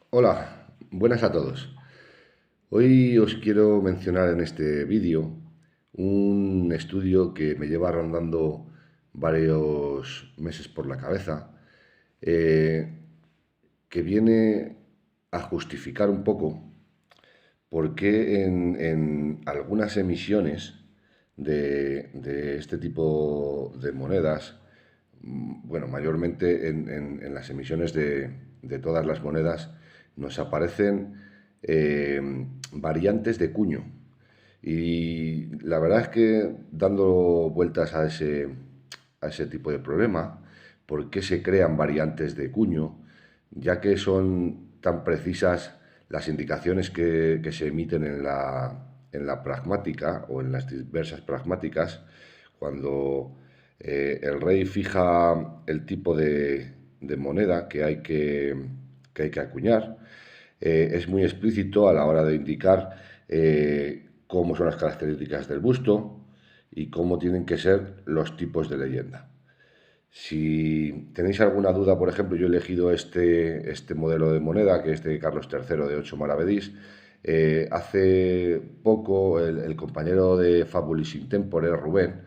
Hola, buenas a todos. Hoy os quiero mencionar en este vídeo un estudio que me lleva rondando varios meses por la cabeza, eh, que viene a justificar un poco por qué en algunas emisiones de este tipo de monedas, bueno, mayormente en las emisiones de todas las monedas, nos aparecen variantes de cuño. Y la verdad es que dando vueltas a ese tipo de problema, ¿por qué se crean variantes de cuño? Ya que son tan precisas las indicaciones que se emiten en la pragmática o en las diversas pragmáticas, cuando el rey fija el tipo de moneda que hay que acuñar, es muy explícito a la hora de indicar cómo son las características del busto y cómo tienen que ser los tipos de leyenda. Si tenéis alguna duda, por ejemplo, yo he elegido este modelo de moneda, que es de Carlos III de 8 maravedís. Hace poco el compañero de Fabulis Intempore, Rubén,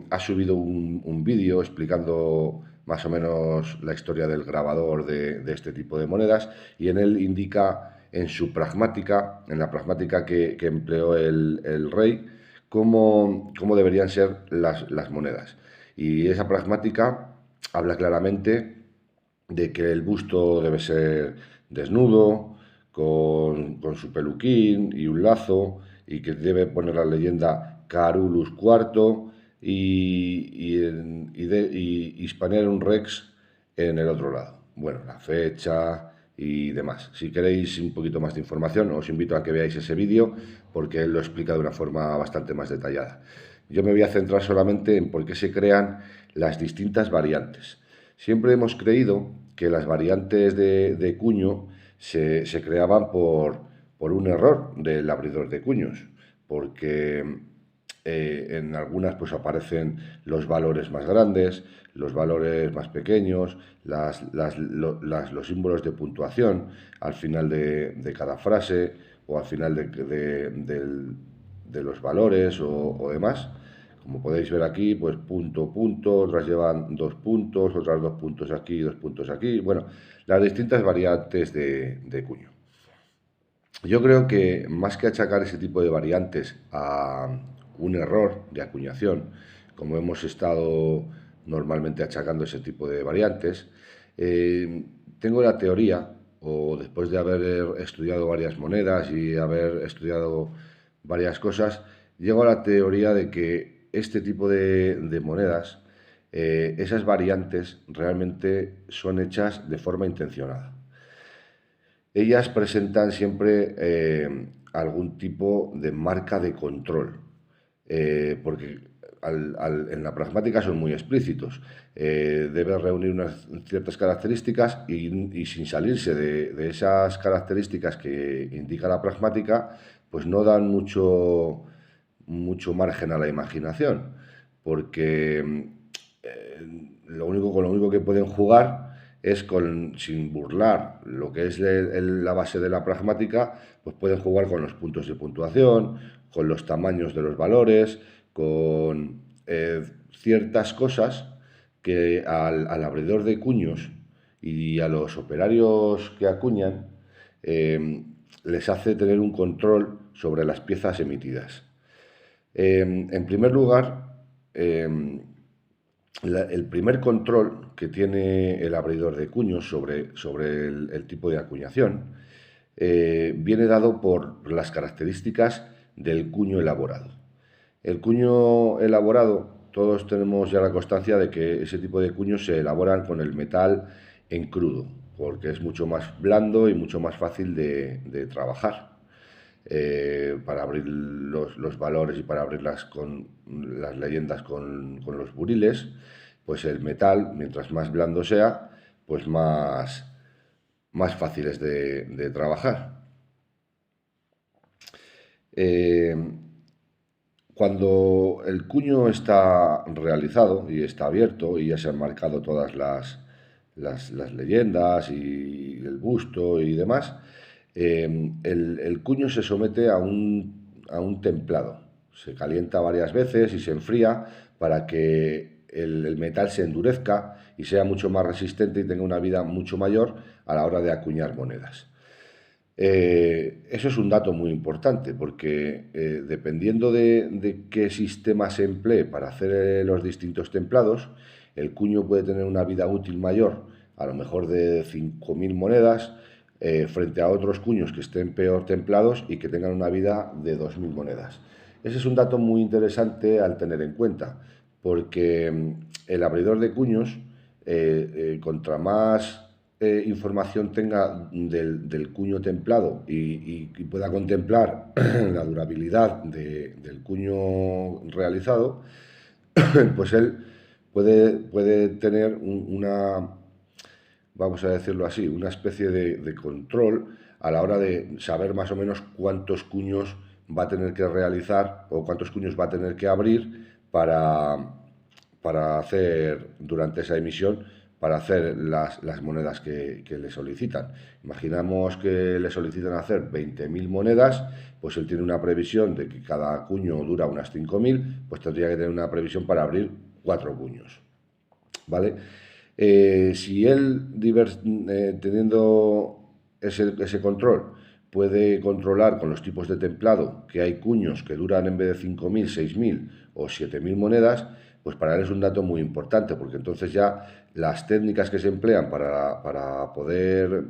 ha subido un vídeo explicando más o menos la historia del grabador de este tipo de monedas, y en él indica en su pragmática, en la pragmática que empleó el rey, cómo deberían ser las monedas. Y esa pragmática habla claramente de que el busto debe ser desnudo, con su peluquín y un lazo, y que debe poner la leyenda Carulus IV y Hispanerum Rex en el otro lado. Bueno, la fecha y demás. Si queréis un poquito más de información, os invito a que veáis ese vídeo porque él lo explica de una forma bastante más detallada. Yo me voy a centrar solamente en por qué se crean las distintas variantes. Siempre hemos creído que las variantes de cuño se creaban por un error del abridor de cuños, porque en algunas pues aparecen los valores más grandes, los valores más pequeños, los símbolos de puntuación al final de cada frase o al final de los valores o demás. Como podéis ver aquí, pues punto, punto, otras llevan 2 puntos, otras 2 puntos aquí, 2 puntos aquí. Bueno, las distintas variantes de cuño. Yo creo que más que achacar ese tipo de variantes a un error de acuñación, como hemos estado normalmente achacando ese tipo de variantes, tengo la teoría, o después de haber estudiado varias monedas y haber estudiado varias cosas, llego a la teoría de que este tipo de monedas, esas variantes realmente son hechas de forma intencionada. Ellas presentan siempre algún tipo de marca de control, porque en la pragmática son muy explícitos. Debe reunir unas ciertas características y sin salirse de esas características que indica la pragmática, pues no dan mucho margen a la imaginación, porque con lo único que pueden jugar es sin burlar lo que es la base de la pragmática, pues pueden jugar con los puntos de puntuación, con los tamaños de los valores, con ciertas cosas que al abridor de cuños y a los operarios que acuñan les hace tener un control sobre las piezas emitidas. En primer lugar, el primer control que tiene el abridor de cuños sobre el tipo de acuñación viene dado por las características del cuño elaborado. El cuño elaborado, todos tenemos ya la constancia de que ese tipo de cuños se elaboran con el metal en crudo, porque es mucho más blando y mucho más fácil de trabajar. Para abrir los valores y para abrir las leyendas con los buriles, pues el metal, mientras más blando sea, pues más fácil es de trabajar. Eh, Cuando el cuño está realizado y está abierto y ya se han marcado todas las leyendas y el busto y demás, el cuño se somete a un templado. Se calienta varias veces y se enfría para que el metal se endurezca y sea mucho más resistente y tenga una vida mucho mayor a la hora de acuñar monedas. Eso es un dato muy importante porque dependiendo de qué sistema se emplee para hacer los distintos templados, el cuño puede tener una vida útil mayor, a lo mejor de 5.000 monedas, frente a otros cuños que estén peor templados y que tengan una vida de 2.000 monedas. Ese es un dato muy interesante al tener en cuenta, porque el abridor de cuños, contra más información tenga del cuño templado y pueda contemplar la durabilidad del cuño realizado, pues él puede tener una, vamos a decirlo así, una especie de control a la hora de saber más o menos cuántos cuños va a tener que realizar o cuántos cuños va a tener que abrir para hacer durante esa emisión, para hacer las monedas que le solicitan. Imaginamos que le solicitan hacer 20.000 monedas, pues él tiene una previsión de que cada cuño dura unas 5.000, pues tendría que tener una previsión para abrir 4 cuños, ¿vale? Si él, teniendo ese control, puede controlar con los tipos de templado que hay cuños que duran en vez de 5.000, 6.000 o 7.000 monedas, pues para él es un dato muy importante, porque entonces ya las técnicas que se emplean para poder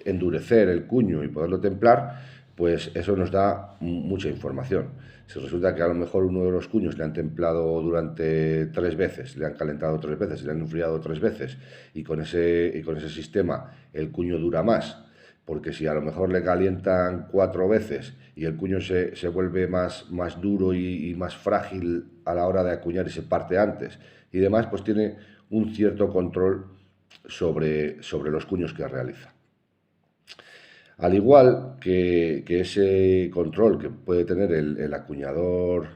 endurecer el cuño y poderlo templar, pues eso nos da mucha información. Si resulta que a lo mejor uno de los cuños le han templado durante 3 veces, le han calentado 3 veces, le han enfriado 3 veces, y con ese sistema el cuño dura más, porque si a lo mejor le calientan 4 veces y el cuño se vuelve más duro y más frágil a la hora de acuñar y se parte antes y demás, pues tiene un cierto control sobre los cuños que realiza. Al igual que ese control que puede tener el acuñador,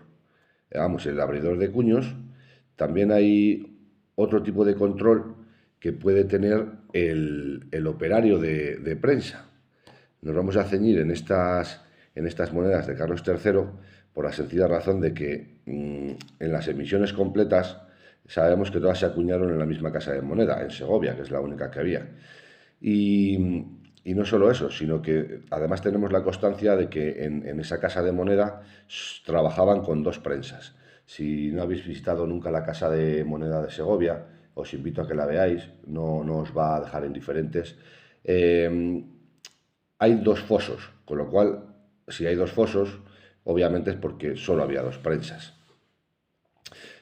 vamos, el abridor de cuños, también hay otro tipo de control que puede tener el operario de prensa. Nos vamos a ceñir en estas monedas de Carlos III por la sencilla razón de que en las emisiones completas sabemos que todas se acuñaron en la misma casa de moneda, en Segovia, que es la única que había. Y no solo eso, sino que además tenemos la constancia de que en esa casa de moneda trabajaban con 2 prensas. Si no habéis visitado nunca la casa de moneda de Segovia, os invito a que la veáis, no os va a dejar indiferentes. Hay 2 fosos, con lo cual, si hay 2 fosos, obviamente es porque solo había 2 prensas.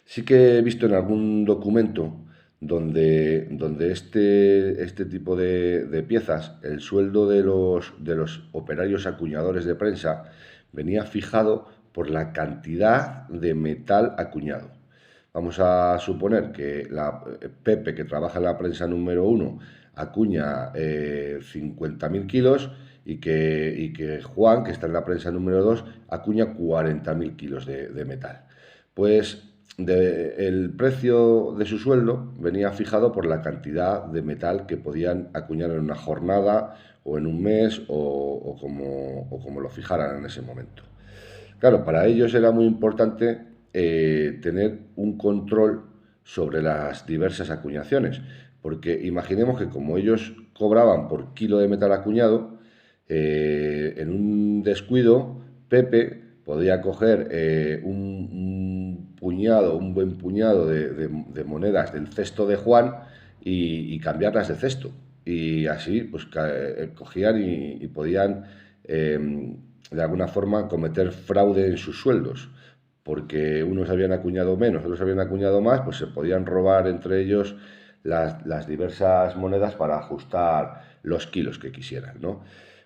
Sí que he visto en algún documento donde este tipo de piezas, el sueldo de los operarios acuñadores de prensa venía fijado por la cantidad de metal acuñado. Vamos a suponer que Pepe, que trabaja en la prensa número 1, acuña 50.000 kilos y que Juan, que está en la prensa número 2, acuña 40.000 kilos de metal. Pues el precio de su sueldo venía fijado por la cantidad de metal que podían acuñar en una jornada o en un mes o como lo fijaran en ese momento. Claro, para ellos era muy importante tener un control sobre las diversas acuñaciones, porque imaginemos que como ellos cobraban por kilo de metal acuñado, en un descuido, Pepe podía coger un buen puñado de monedas del cesto de Juan y cambiarlas de cesto. Y así pues cogían y podían de alguna forma cometer fraude en sus sueldos, porque unos habían acuñado menos, otros habían acuñado más, pues se podían robar entre ellos las diversas monedas para ajustar los kilos que quisieran, ¿no?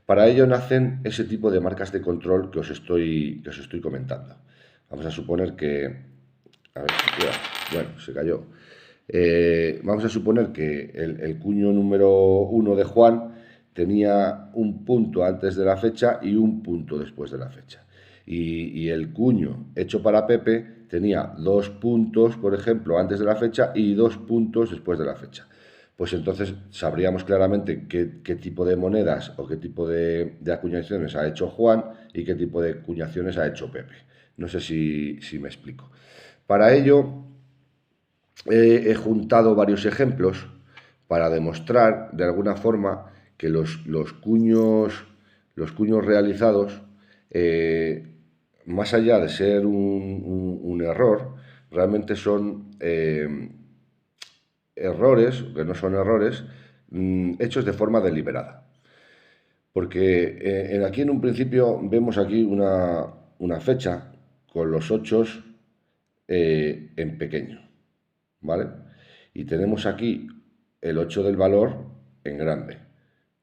Para ello nacen ese tipo de marcas de control que os estoy comentando. Vamos a suponer que... A ver si bueno, se cayó. Vamos a suponer que el cuño número 1 de Juan tenía un punto antes de la fecha y un punto después de la fecha. Y el cuño hecho para Pepe tenía 2 puntos, por ejemplo, antes de la fecha y 2 puntos después de la fecha. pues entonces sabríamos claramente qué tipo de monedas o qué tipo de acuñaciones ha hecho Juan y qué tipo de acuñaciones ha hecho Pepe. No sé si me explico. Para ello, he juntado varios ejemplos para demostrar de alguna forma que los cuños realizados, más allá de ser un error, realmente son errores, que no son errores, hechos de forma deliberada. Porque aquí en un principio vemos aquí una fecha con los 8 en pequeño, ¿vale? Y tenemos aquí el 8 del valor en grande.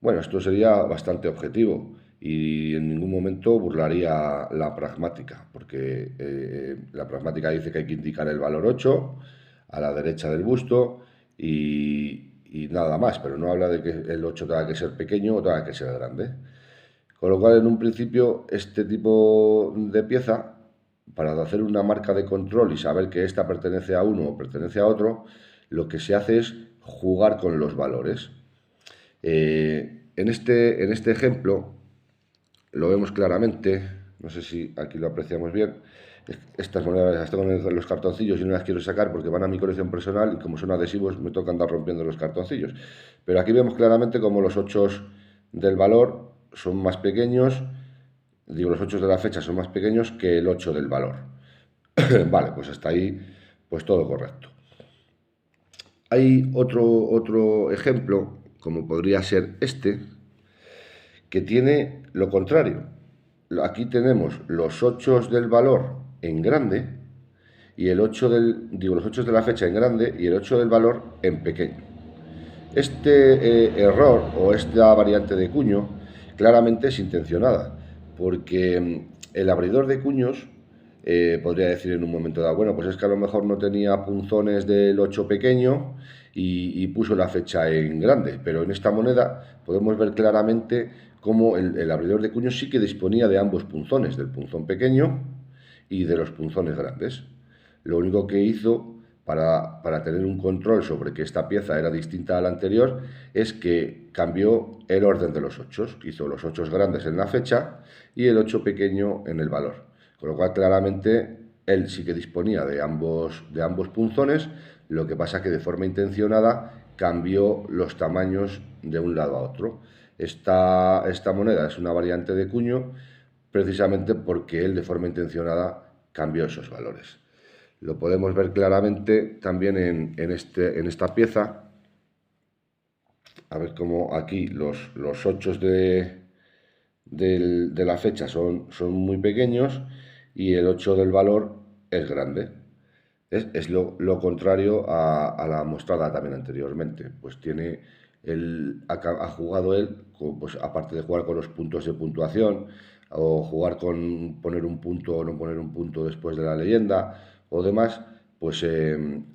Bueno, esto sería bastante objetivo y en ningún momento burlaría la pragmática, porque la pragmática dice que hay que indicar el valor 8 a la derecha del busto y nada más, pero no habla de que el 8 tenga que ser pequeño o tenga que ser grande. Con lo cual, en un principio, este tipo de pieza, para hacer una marca de control y saber que esta pertenece a uno o pertenece a otro, lo que se hace es jugar con los valores. En este ejemplo lo vemos claramente, no sé si aquí lo apreciamos bien, estas monedas las tengo en los cartoncillos y no las quiero sacar porque van a mi colección personal y como son adhesivos me toca andar rompiendo los cartoncillos. Pero aquí vemos claramente como los 8 del valor son más pequeños, digo los 8 de la fecha son más pequeños que el 8 del valor. Vale, pues hasta ahí pues todo correcto. Hay otro ejemplo, como podría ser este, que tiene lo contrario. Aquí tenemos los 8 del valor en grande y el 8 los 8 de la fecha en grande y el 8 del valor en pequeño. Este error o esta variante de cuño claramente es intencionada, porque el abridor de cuños podría decir en un momento dado, bueno, pues es que a lo mejor no tenía punzones del 8 pequeño y puso la fecha en grande, pero en esta moneda podemos ver claramente cómo el abridor de cuños sí que disponía de ambos punzones, del punzón pequeño y de los punzones grandes. Lo único que hizo para tener un control sobre que esta pieza era distinta a la anterior es que cambió el orden de los 8. Hizo los 8 grandes en la fecha y el 8 pequeño en el valor. Con lo cual claramente él sí que disponía de ambos punzones, lo que pasa que de forma intencionada cambió los tamaños de un lado a otro. Esta moneda es una variante de cuño precisamente porque él de forma intencionada cambió esos valores. Lo podemos ver claramente también en esta pieza. A ver cómo aquí los 8 de la fecha son muy pequeños y el 8 del valor es grande. Es lo contrario a la mostrada también anteriormente. Pues ha jugado él, pues aparte de jugar con los puntos de puntuación, o jugar con poner un punto o no poner un punto después de la leyenda o demás, pues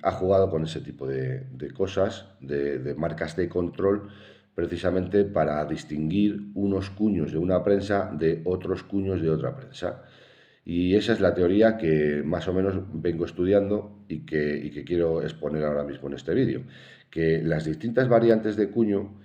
ha jugado con ese tipo de cosas, de marcas de control, precisamente para distinguir unos cuños de una prensa de otros cuños de otra prensa. Y esa es la teoría que más o menos vengo estudiando y que quiero exponer ahora mismo en este vídeo. Que las distintas variantes de cuño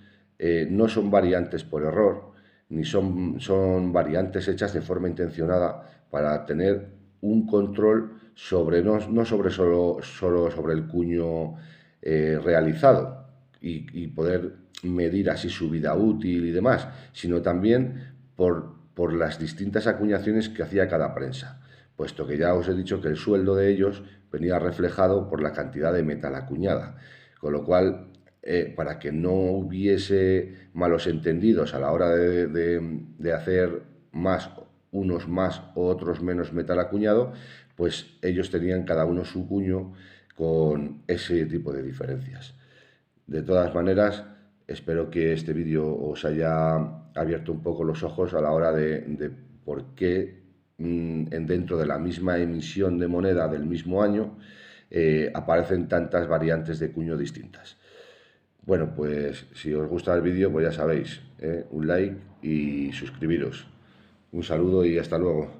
no son variantes por error, ni son variantes hechas de forma intencionada para tener un control sobre, no sobre solo sobre el cuño realizado y poder medir así su vida útil y demás, sino también por las distintas acuñaciones que hacía cada prensa, puesto que ya os he dicho que el sueldo de ellos venía reflejado por la cantidad de metal acuñada, con lo cual, para que no hubiese malos entendidos a la hora de hacer unos más o otros menos metal acuñado, pues ellos tenían cada uno su cuño con ese tipo de diferencias. De todas maneras, espero que este vídeo os haya abierto un poco los ojos a la hora de por qué dentro de la misma emisión de moneda del mismo año aparecen tantas variantes de cuño distintas. Bueno, pues si os gusta el vídeo, pues ya sabéis, un like y suscribiros. Un saludo y hasta luego.